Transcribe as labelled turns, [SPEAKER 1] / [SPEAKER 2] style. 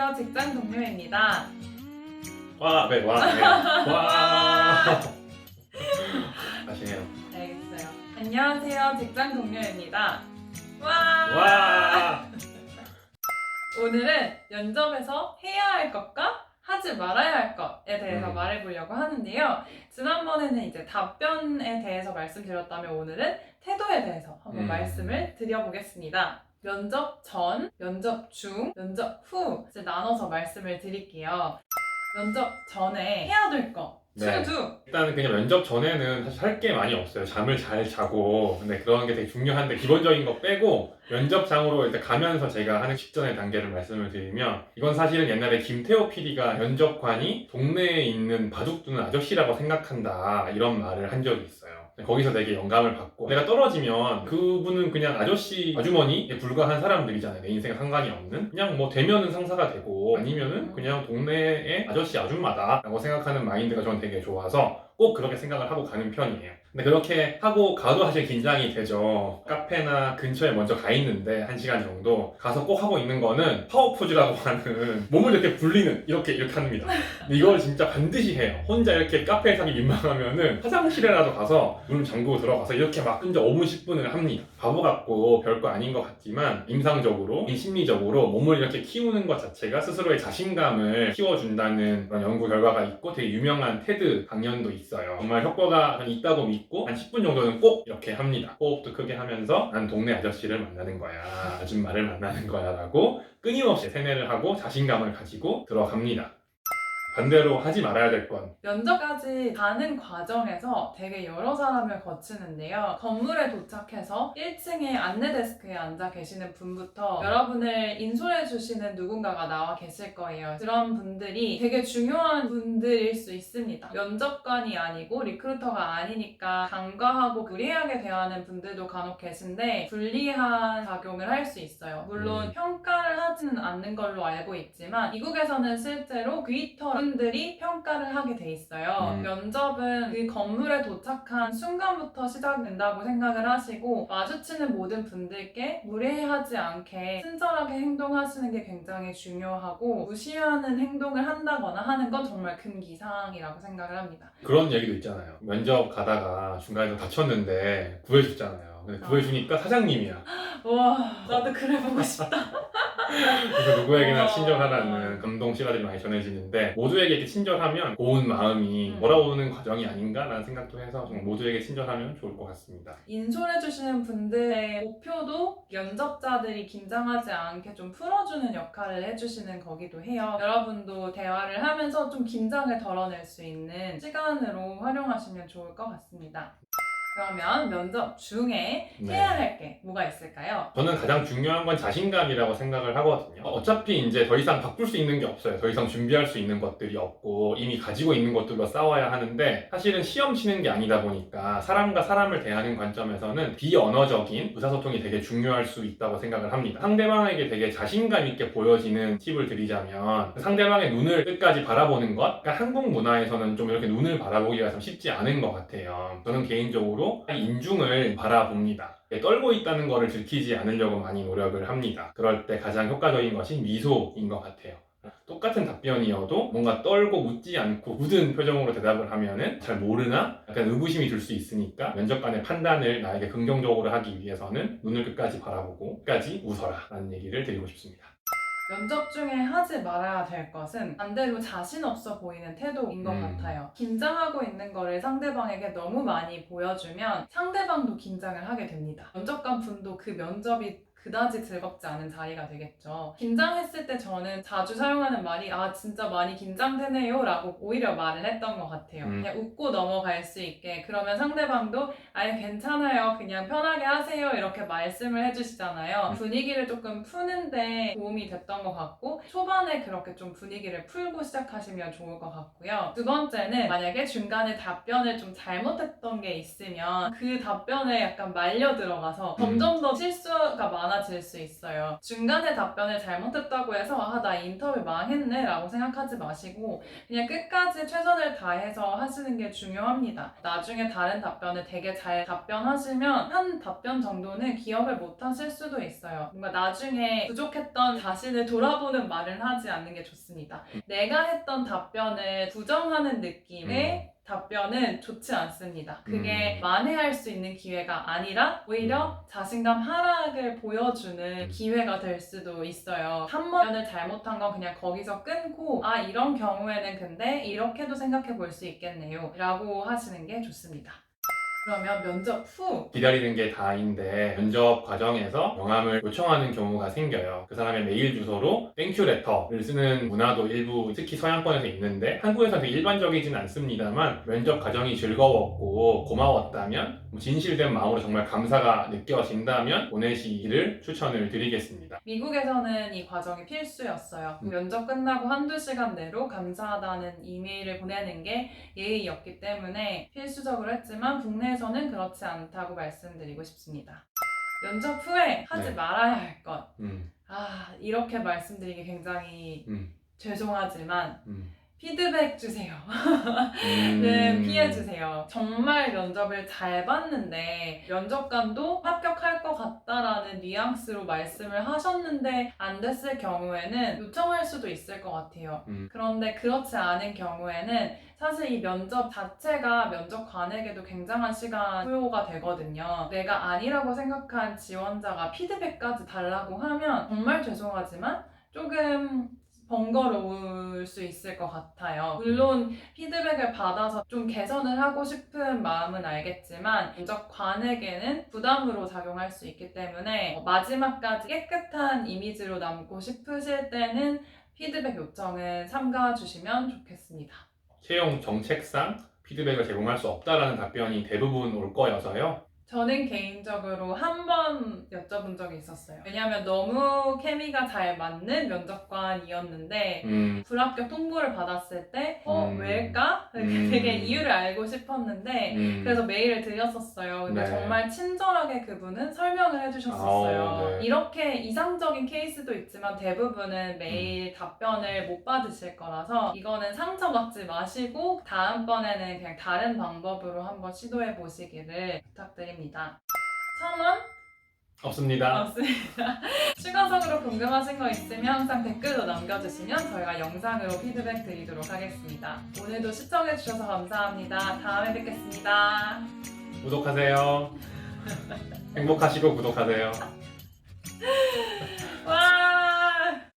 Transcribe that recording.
[SPEAKER 1] 안녕하세요. 직장 동료입니다.
[SPEAKER 2] 와, 네, 와, 네. 와. 다시 해요.
[SPEAKER 1] 알겠어요. 안녕하세요. 직장 동료입니다. 와!
[SPEAKER 2] 와.
[SPEAKER 1] 오늘은 면접에서 해야 할 것과 하지 말아야 할 것에 대해서
[SPEAKER 2] 음.
[SPEAKER 1] 말해보려고 하는데요. 지난번에는 이제 답변에 대해서 말씀드렸다면 오늘은 태도에 대해서 한번 말씀을 드려보겠습니다. 면접 전, 면접 중, 면접 후 이제 나눠서 말씀을 드릴게요. 면접 전에 해야 될 거.
[SPEAKER 2] 네.
[SPEAKER 1] 투두.
[SPEAKER 2] 일단은 그냥 면접 전에는 사실 할 게 많이 없어요. 잠을 잘 자고. 근데 그런 게 되게 중요한데 기본적인 거 빼고 면접장으로 일단 가면서 제가 하는 직전의 단계를 말씀을 드리면 이건 사실은 옛날에 김태호 PD가 면접관이 동네에 있는 바둑 두는 아저씨라고 생각한다 이런 말을 한 적이 있어요. 거기서 되게 영감을 받고 내가 떨어지면 그분은 그냥 아저씨, 아주머니에 불과한 사람들이잖아요. 내 인생에 상관이 없는 그냥 뭐 되면은 상사가 되고 아니면은 그냥 동네의 아저씨, 아줌마다 라고 생각하는 마인드가 저는 되게 좋아서 꼭 그렇게 생각을 하고 가는 편이에요. 근데 그렇게 하고 가도 사실 긴장이 되죠. 카페나 근처에 먼저 가 있는데 1시간 정도 가서 꼭 하고 있는 거는 파워포즈라고 하는 몸을 이렇게 불리는 이렇게 합니다. 근데 이걸 진짜 반드시 해요. 혼자 이렇게 카페에서 하기 민망하면은 화장실에라도 가서 문 잠그고 들어가서 이렇게 막 끈적 5분 10분을 합니다. 바보 같고 별거 아닌 것 같지만 임상적으로, 심리적으로 몸을 이렇게 키우는 것 자체가 스스로의 자신감을 키워준다는 그런 연구 결과가 있고 되게 유명한 테드 강연도 있어요. 정말 효과가 있다고 믿고 한 10분 정도는 꼭 이렇게 합니다. 호흡도 크게 하면서 난 동네 아저씨를 만나는 거야, 아줌마를 만나는 거야 라고 끊임없이 세뇌를 하고 자신감을 가지고 들어갑니다. 반대로 하지 말아야 될 건
[SPEAKER 1] 면접까지 가는 과정에서 되게 여러 사람을 거치는데요. 건물에 도착해서 1층에 안내 데스크에 앉아 계시는 분부터 여러분을 인솔해 주시는 누군가가 나와 계실 거예요. 그런 분들이 되게 중요한 분들일 수 있습니다. 면접관이 아니고 리크루터가 아니니까 간과하고 무리하게 대하는 분들도 간혹 계신데 불리한 작용을 할 수 있어요. 물론 평가를 하지는 않는 걸로 알고 있지만 미국에서는 실제로 귀터 분들이 평가를 하게 돼 있어요. 면접은 그 건물에 도착한 순간부터 시작된다고 생각을 하시고 마주치는 모든 분들께 무례하지 않게 친절하게 행동하시는 게 굉장히 중요하고 무시하는 행동을 한다거나 하는 건 정말 금기사항이라고 생각을 합니다.
[SPEAKER 2] 그런 얘기도 있잖아요. 면접 가다가 중간에 다쳤는데 구해줬잖아요. 근데 구해주니까 사장님이야.
[SPEAKER 1] 와, 나도 그래보고 싶다.
[SPEAKER 2] 그래서 누구에게나 친절하라는 감동 시가들이 많이 전해지는데 모두에게 이렇게 친절하면 고운 마음이 돌아오는 과정이 아닌가라는 생각도 해서 정말 모두에게 친절하면 좋을 것 같습니다.
[SPEAKER 1] 인솔해주시는 분들의 목표도 면접자들이 긴장하지 않게 좀 풀어주는 역할을 해주시는 거기도 해요. 여러분도 대화를 하면서 좀 긴장을 덜어낼 수 있는 시간으로 활용하시면 좋을 것 같습니다. 그러면 면접 중에 해야 할 게 뭐가 있을까요?
[SPEAKER 2] 저는 가장 중요한 건 자신감이라고 생각을 하거든요. 어차피 이제 더 이상 바꿀 수 있는 게 없어요. 더 이상 준비할 수 있는 것들이 없고 이미 가지고 있는 것들로 싸워야 하는데 사실은 시험 치는 게 아니다 보니까 사람과 사람을 대하는 관점에서는 비언어적인 의사소통이 되게 중요할 수 있다고 생각을 합니다. 상대방에게 되게 자신감 있게 보여지는 팁을 드리자면 상대방의 눈을 끝까지 바라보는 것, 그러니까 한국 문화에서는 좀 이렇게 눈을 바라보기가 좀 쉽지 않은 것 같아요. 저는 개인적으로 인중을 바라봅니다. 떨고 있다는 것을 들키지 않으려고 많이 노력을 합니다. 그럴 때 가장 효과적인 것이 미소인 것 같아요. 똑같은 답변이어도 뭔가 떨고 웃지 않고 굳은 표정으로 대답을 하면은 잘 모르나? 약간 의구심이 들 수 있으니까 면접관의 판단을 나에게 긍정적으로 하기 위해서는 눈을 끝까지 바라보고 끝까지 웃어라 라는 얘기를 드리고 싶습니다.
[SPEAKER 1] 면접 중에 하지 말아야 될 것은 반대로 자신 없어 보이는 태도인 것 같아요. 긴장하고 있는 거를 상대방에게 너무 많이 보여주면 상대방도 긴장을 하게 됩니다. 면접관 분도 그 면접이 그다지 즐겁지 않은 자리가 되겠죠. 긴장했을 때 저는 자주 사용하는 말이 진짜 많이 긴장되네요 라고 오히려 말을 했던 것 같아요. 그냥 웃고 넘어갈 수 있게. 그러면 상대방도 괜찮아요, 그냥 편하게 하세요 이렇게 말씀을 해주시잖아요. 분위기를 조금 푸는데 도움이 됐던 것 같고 초반에 그렇게 좀 분위기를 풀고 시작하시면 좋을 것 같고요. 두 번째는 만약에 중간에 답변을 좀 잘못했던 게 있으면 그 답변에 약간 말려 들어가서 점점 더 실수가 많아질 수 있어요. 중간에 답변을 잘못했다고 해서 나 인터뷰 망했네 라고 생각하지 마시고 그냥 끝까지 최선을 다해서 하시는 게 중요합니다. 나중에 다른 답변을 되게 잘 답변하시면 한 답변 정도는 기억을 못 하실 수도 있어요. 뭔가 나중에 부족했던 자신을 돌아보는 말은 하지 않는 게 좋습니다. 내가 했던 답변을 부정하는 느낌의 답변은 좋지 않습니다. 그게 만회할 수 있는 기회가 아니라 오히려 자신감 하락을 보여주는 기회가 될 수도 있어요. 한 번을 잘못한 건 그냥 거기서 끊고 이런 경우에는 근데 이렇게도 생각해 볼 수 있겠네요 라고 하시는 게 좋습니다. 그러면 면접 후
[SPEAKER 2] 기다리는 게 다인데 면접 과정에서 명함을 요청하는 경우가 생겨요. 그 사람의 메일 주소로 땡큐 레터를 쓰는 문화도 일부 특히 서양권에서 있는데 한국에서는 되게 일반적이진 않습니다만 면접 과정이 즐거웠고 고마웠다면 진실된 마음으로 정말 감사가 느껴진다면 보내시기를 추천을 드리겠습니다.
[SPEAKER 1] 미국에서는 이 과정이 필수였어요. 면접 끝나고 한두 시간 내로 감사하다는 이메일을 보내는 게 예의였기 때문에 필수적으로 했지만 국내에서는 그렇지 않다고 말씀드리고 싶습니다. 면접 후에 하지
[SPEAKER 2] 네.
[SPEAKER 1] 말아야 할 것.
[SPEAKER 2] 음,
[SPEAKER 1] 이렇게 말씀드리기 굉장히 죄송하지만
[SPEAKER 2] 음.
[SPEAKER 1] 피드백 주세요. 네, 피해주세요. 정말 면접을 잘 봤는데 면접관도 합격할 것 같다라는 뉘앙스로 말씀을 하셨는데 안 됐을 경우에는 요청할 수도 있을 것 같아요. 그런데 그렇지 않은 경우에는 사실 이 면접 자체가 면접관에게도 굉장한 시간 소요가 되거든요. 내가 아니라고 생각한 지원자가 피드백까지 달라고 하면 정말 죄송하지만 조금 번거로울 수 있을 것 같아요. 물론 피드백을 받아서 좀 개선을 하고 싶은 마음은 알겠지만 면접관에게는 부담으로 작용할 수 있기 때문에 마지막까지 깨끗한 이미지로 남고 싶으실 때는 피드백 요청은 삼가 주시면 좋겠습니다.
[SPEAKER 2] 채용 정책상 피드백을 제공할 수 없다라는 답변이 대부분 올 거여서요.
[SPEAKER 1] 저는 개인적으로 한 번 여쭤본 적이 있었어요. 왜냐하면 너무 케미가 잘 맞는 면접관이었는데 불합격 통보를 받았을 때 왜일까? 되게 이유를 알고 싶었는데 그래서 메일을 드렸었어요. 근데
[SPEAKER 2] 네.
[SPEAKER 1] 정말 친절하게 그분은 설명을 해주셨었어요.
[SPEAKER 2] 네.
[SPEAKER 1] 이렇게 이상적인 케이스도 있지만 대부분은 메일 답변을 못 받으실 거라서 이거는 상처받지 마시고 다음번에는 그냥 다른 방법으로 한번 시도해 보시기를 부탁드립니다. 첨언?
[SPEAKER 2] 없습니다.
[SPEAKER 1] 없습니다. 추가적으로 궁금하신 거 있으면 항상 댓글로 남겨주시면 저희가 영상으로 피드백 드리도록 하겠습니다. 오늘도 시청해주셔서 감사합니다. 다음에 뵙겠습니다.
[SPEAKER 2] 구독하세요. 행복하시고 구독하세요.